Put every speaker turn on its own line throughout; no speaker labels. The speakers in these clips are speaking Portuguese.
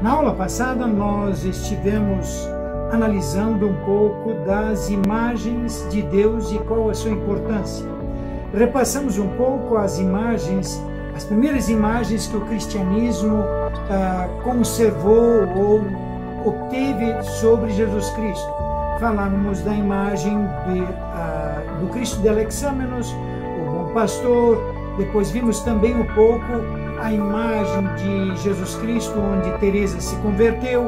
Na aula passada, nós estivemos analisando um pouco das imagens de Deus e qual a sua importância. Repassamos um pouco as imagens, as primeiras imagens que o cristianismo conservou ou obteve sobre Jesus Cristo. Falamos da imagem do Cristo de Alexâmenos, o bom pastor. Depois vimos também um pouco a imagem de Jesus Cristo, onde Teresa se converteu.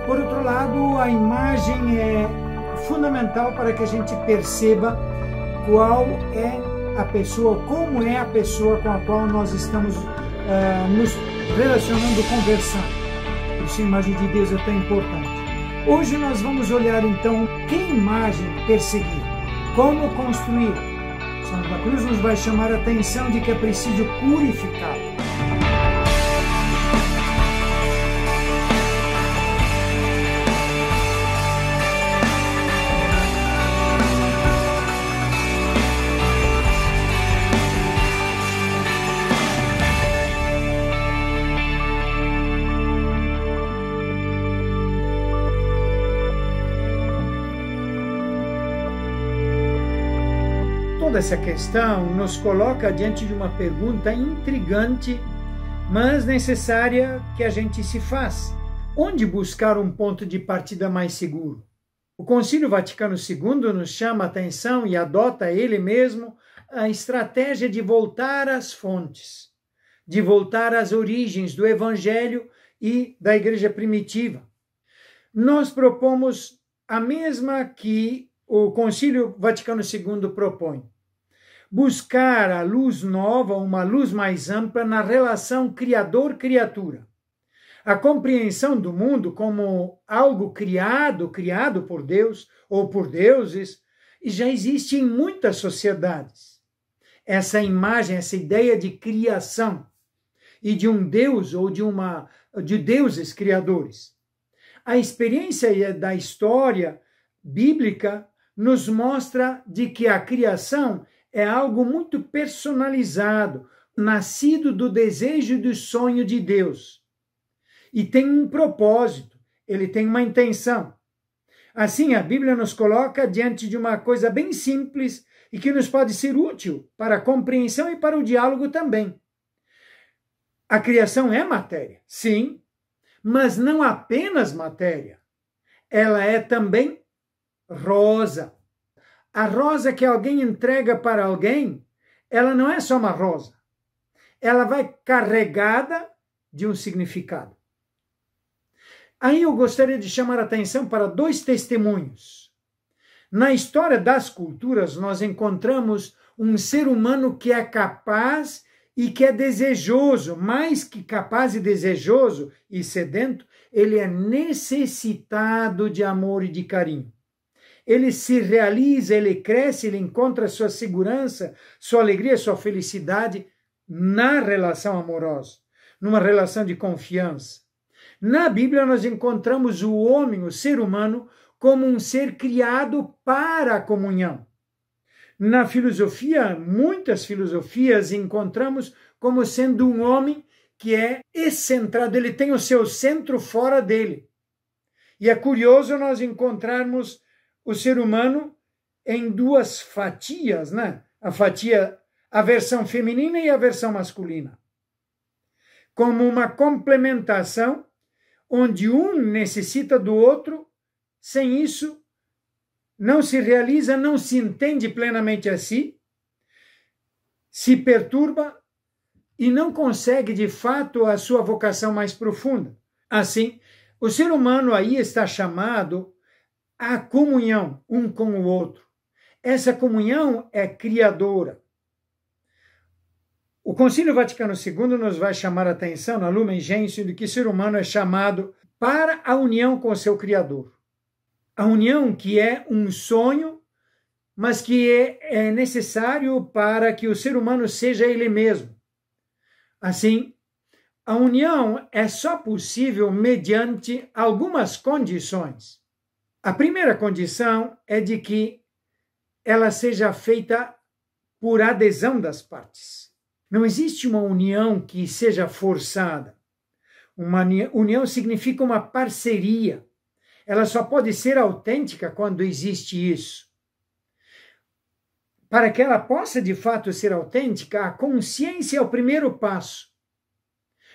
Por outro lado, a imagem é fundamental para que a gente perceba qual é a pessoa, como é a pessoa com a qual nós estamos nos relacionando, conversando. Por isso a imagem de Deus é tão importante. Hoje nós vamos olhar então que imagem perseguir, como construir. São da Cruz nos vai chamar a atenção de que é preciso purificá-lo. Toda essa questão nos coloca diante de uma pergunta intrigante, mas necessária que a gente se faz. Onde buscar um ponto de partida mais seguro? O Concílio Vaticano II nos chama a atenção e adota ele mesmo a estratégia de voltar às fontes, de voltar às origens do Evangelho e da Igreja primitiva. Nós propomos a mesma que o Concílio Vaticano II propõe. Buscar a luz nova, uma luz mais ampla na relação Criador-criatura. A compreensão do mundo como algo criado por Deus ou por deuses, já existe em muitas sociedades. Essa imagem, essa ideia de criação e de um Deus ou de deuses criadores. A experiência da história bíblica nos mostra de que a criação é algo muito personalizado, nascido do desejo e do sonho de Deus. E tem um propósito, ele tem uma intenção. Assim, a Bíblia nos coloca diante de uma coisa bem simples e que nos pode ser útil para a compreensão e para o diálogo também. A criação é matéria, sim, mas não apenas matéria. Ela é também rosa. A rosa que alguém entrega para alguém, ela não é só uma rosa. Ela vai carregada de um significado. Aí eu gostaria de chamar a atenção para dois testemunhos. Na história das culturas, nós encontramos um ser humano que é capaz e que é desejoso, mais que capaz e desejoso e sedento, ele é necessitado de amor e de carinho. Ele se realiza, ele cresce, ele encontra sua segurança, sua alegria, sua felicidade na relação amorosa, numa relação de confiança. Na Bíblia nós encontramos o homem, o ser humano, como um ser criado para a comunhão. Na filosofia, muitas filosofias encontramos como sendo um homem que é excentrado, ele tem o seu centro fora dele. E é curioso nós encontrarmos o ser humano em duas fatias, né? A versão feminina e a versão masculina. Como uma complementação, onde um necessita do outro, sem isso não se realiza, não se entende plenamente a si, se perturba e não consegue de fato a sua vocação mais profunda. Assim, o ser humano aí está chamado a comunhão um com o outro. Essa comunhão é criadora. O Concílio Vaticano II nos vai chamar a atenção na Lumen Gentium de que o ser humano é chamado para a união com o seu Criador. A união que é um sonho, mas que é necessário para que o ser humano seja ele mesmo. Assim, a união é só possível mediante algumas condições. A primeira condição é de que ela seja feita por adesão das partes. Não existe uma união que seja forçada. Uma união significa uma parceria. Ela só pode ser autêntica quando existe isso. Para que ela possa de fato ser autêntica, a consciência é o primeiro passo.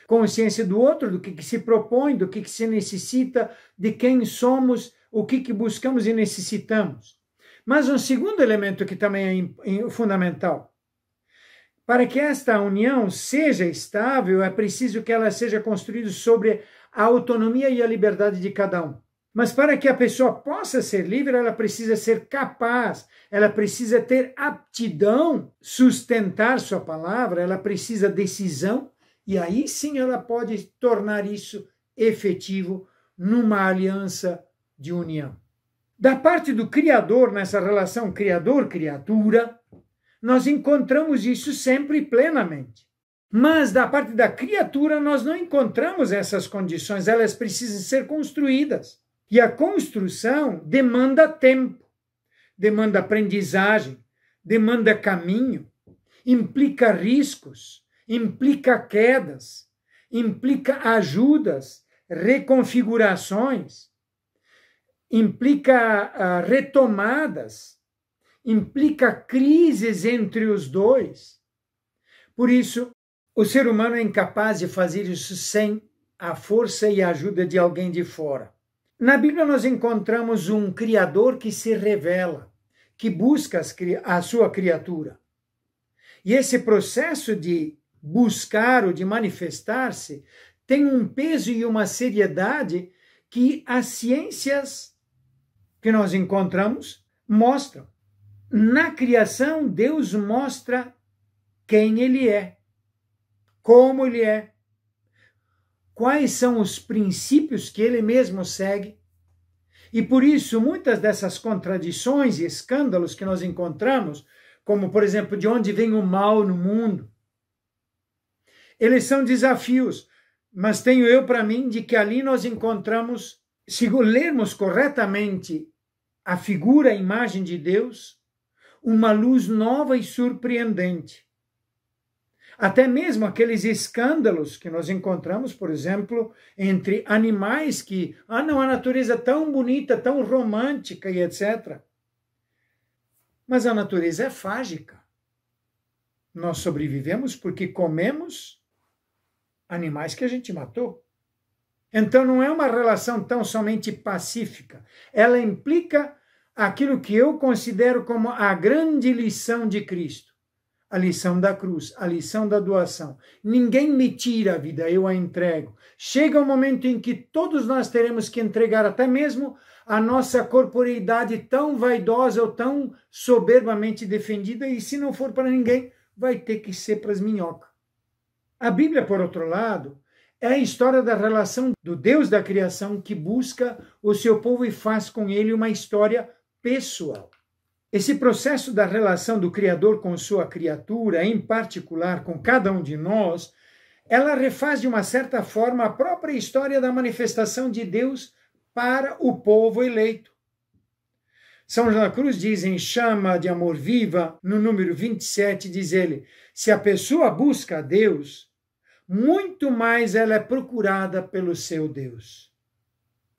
Consciência do outro, do que se propõe, do que se necessita, de quem somos, o que buscamos e necessitamos. Mas um segundo elemento que também é fundamental. Para que esta união seja estável, é preciso que ela seja construída sobre a autonomia e a liberdade de cada um. Mas para que a pessoa possa ser livre, ela precisa ser capaz, ela precisa ter aptidão, sustentar sua palavra, ela precisa decisão, e aí sim ela pode tornar isso efetivo numa aliança de união. Da parte do Criador, nessa relação Criador-criatura, nós encontramos isso sempre plenamente. Mas da parte da criatura nós não encontramos essas condições, elas precisam ser construídas. E a construção demanda tempo, demanda aprendizagem, demanda caminho, implica riscos, implica quedas, implica ajudas, reconfigurações, implica retomadas, implica crises entre os dois. Por isso, o ser humano é incapaz de fazer isso sem a força e a ajuda de alguém de fora. Na Bíblia nós encontramos um Criador que se revela, que busca a sua criatura. E esse processo de buscar ou de manifestar-se tem um peso e uma seriedade que as ciências que nós encontramos mostram. Na criação, Deus mostra quem Ele é, como Ele é, quais são os princípios que Ele mesmo segue. E por isso, muitas dessas contradições e escândalos que nós encontramos, como, por exemplo, de onde vem o mal no mundo, eles são desafios, mas tenho eu para mim de que ali nós encontramos, se lermos corretamente a figura, a imagem de Deus, uma luz nova e surpreendente. Até mesmo aqueles escândalos que nós encontramos, por exemplo, entre animais que, não, a natureza é tão bonita, tão romântica e etc. Mas a natureza é fágica. Nós sobrevivemos porque comemos animais que a gente matou. Então não é uma relação tão somente pacífica. Ela implica aquilo que eu considero como a grande lição de Cristo. A lição da cruz, a lição da doação. Ninguém me tira a vida, eu a entrego. Chega um momento em que todos nós teremos que entregar até mesmo a nossa corporeidade tão vaidosa ou tão soberbamente defendida, e se não for para ninguém, vai ter que ser para as minhocas. A Bíblia, por outro lado, é a história da relação do Deus da criação que busca o seu povo e faz com ele uma história pessoal. Esse processo da relação do Criador com sua criatura, em particular com cada um de nós, ela refaz de uma certa forma a própria história da manifestação de Deus para o povo eleito. São João da Cruz diz em Chama de Amor Viva, no número 27, diz ele, se a pessoa busca a Deus, muito mais ela é procurada pelo seu Deus.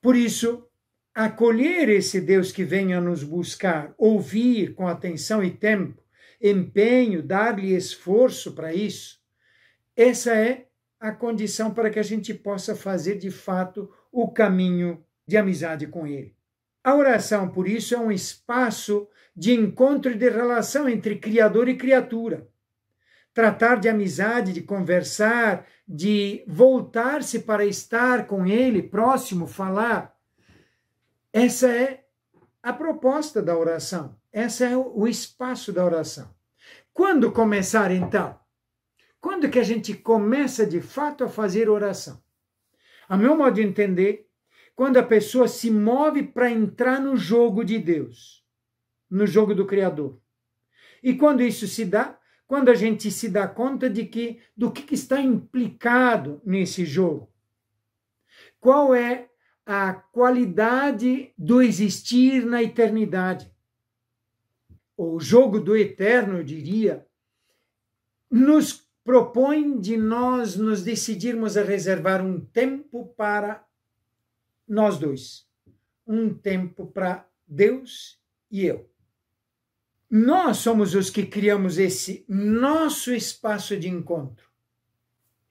Por isso, acolher esse Deus que venha nos buscar, ouvir com atenção e tempo, empenho, dar-lhe esforço para isso, essa é a condição para que a gente possa fazer de fato o caminho de amizade com Ele. A oração, por isso, é um espaço de encontro e de relação entre Criador e criatura. Tratar de amizade, de conversar, de voltar-se para estar com Ele, próximo, falar. Essa é a proposta da oração. Esse é o espaço da oração. Quando começar, então? Quando que a gente começa, de fato, a fazer oração? A meu modo de entender, quando a pessoa se move para entrar no jogo de Deus, no jogo do Criador. E quando isso se dá, quando a gente se dá conta do que está implicado nesse jogo. Qual é a qualidade do existir na eternidade? O jogo do eterno, eu diria, nos propõe de nós nos decidirmos a reservar um tempo para nós dois, um tempo para Deus e eu. Nós somos os que criamos esse nosso espaço de encontro.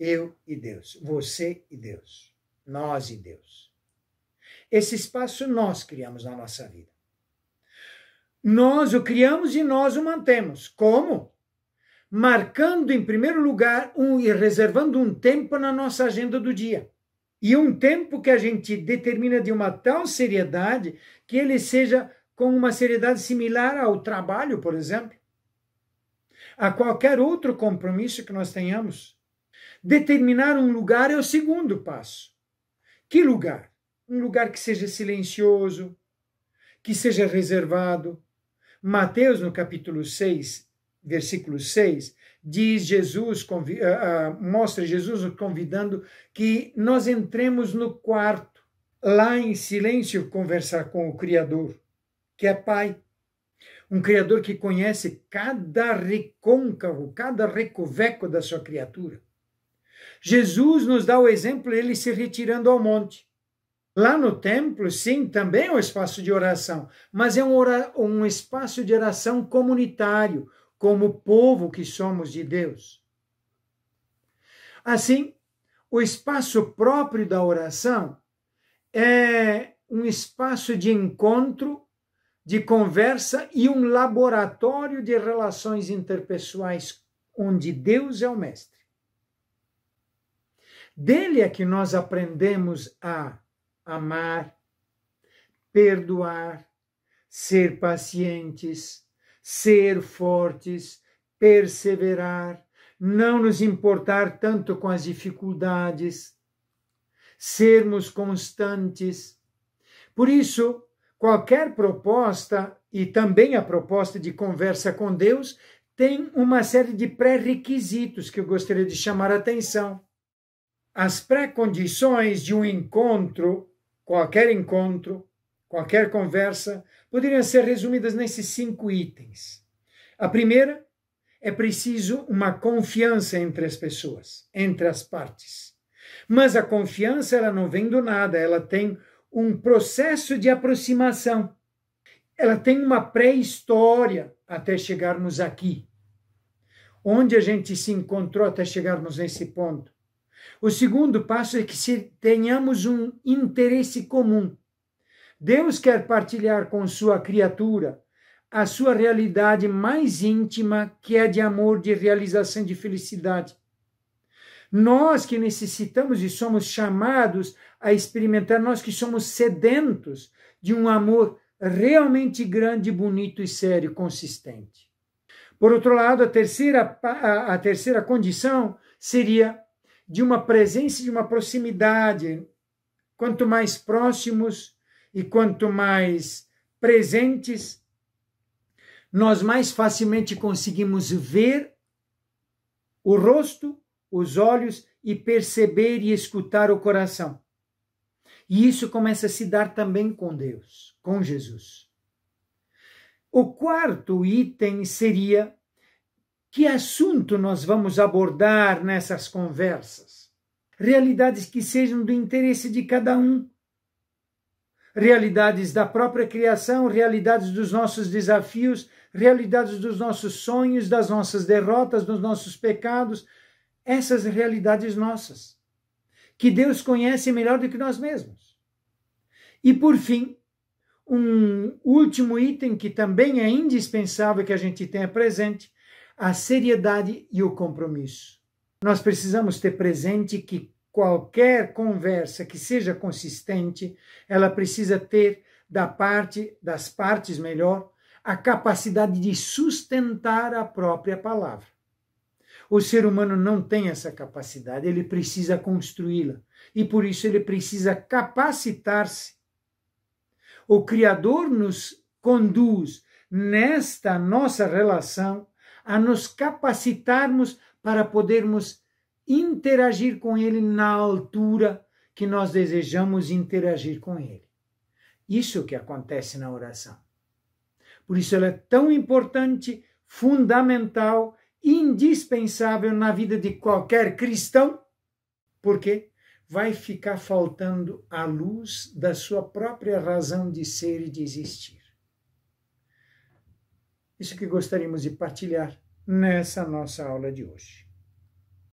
Eu e Deus, você e Deus, nós e Deus. Esse espaço nós criamos na nossa vida. Nós o criamos e nós o mantemos. Como? Marcando em primeiro lugar e reservando um tempo na nossa agenda do dia. E um tempo que a gente determina de uma tal seriedade que ele seja com uma seriedade similar ao trabalho, por exemplo, a qualquer outro compromisso que nós tenhamos. Determinar um lugar é o segundo passo. Que lugar? Um lugar que seja silencioso, que seja reservado. Mateus, no capítulo 6, versículo 6, diz Jesus, mostra Jesus nos convidando que nós entremos no quarto, lá em silêncio, conversar com o Criador, que é Pai. Um Criador que conhece cada recôncavo, cada recoveco da sua criatura. Jesus nos dá o exemplo, ele se retirando ao monte. Lá no templo, sim, também é um espaço de oração, mas é um espaço de oração comunitário, como povo que somos de Deus. Assim, o espaço próprio da oração é um espaço de encontro, de conversa e um laboratório de relações interpessoais, onde Deus é o mestre. Dele é que nós aprendemos a amar, perdoar, ser pacientes, ser fortes, perseverar, não nos importar tanto com as dificuldades, sermos constantes. Por isso, qualquer proposta, e também a proposta de conversa com Deus, tem uma série de pré-requisitos que eu gostaria de chamar a atenção. As pré-condições de um encontro, qualquer conversa, poderiam ser resumidas nesses 5 itens. A primeira, é preciso uma confiança entre as pessoas, entre as partes. Mas a confiança, ela não vem do nada, ela tem um processo de aproximação. Ela tem uma pré-história até chegarmos aqui. Onde a gente se encontrou até chegarmos nesse ponto. O segundo passo é que tenhamos um interesse comum. Deus quer partilhar com sua criatura a sua realidade mais íntima, que é de amor, de realização, de felicidade. Nós que necessitamos e somos chamados a experimentar, nós que somos sedentos de um amor realmente grande, bonito e sério, consistente. Por outro lado, a terceira condição seria de uma presença, de uma proximidade. Quanto mais próximos e quanto mais presentes, nós mais facilmente conseguimos ver o rosto, os olhos e perceber e escutar o coração. E isso começa a se dar também com Deus, com Jesus. O quarto item seria: que assunto nós vamos abordar nessas conversas? Realidades que sejam do interesse de cada um. Realidades da própria criação, realidades dos nossos desafios, realidades dos nossos sonhos, das nossas derrotas, dos nossos pecados. Essas realidades nossas, que Deus conhece melhor do que nós mesmos. E, por fim, um último item que também é indispensável que a gente tenha presente, a seriedade e o compromisso. Nós precisamos ter presente que qualquer conversa que seja consistente, ela precisa ter das partes, a capacidade de sustentar a própria palavra. O ser humano não tem essa capacidade, ele precisa construí-la. E por isso ele precisa capacitar-se. O Criador nos conduz nesta nossa relação a nos capacitarmos para podermos interagir com Ele na altura que nós desejamos interagir com Ele. Isso que acontece na oração. Por isso ela é tão importante, fundamental indispensável na vida de qualquer cristão, porque vai ficar faltando a luz da sua própria razão de ser e de existir. Isso que gostaríamos de partilhar nessa nossa aula de hoje.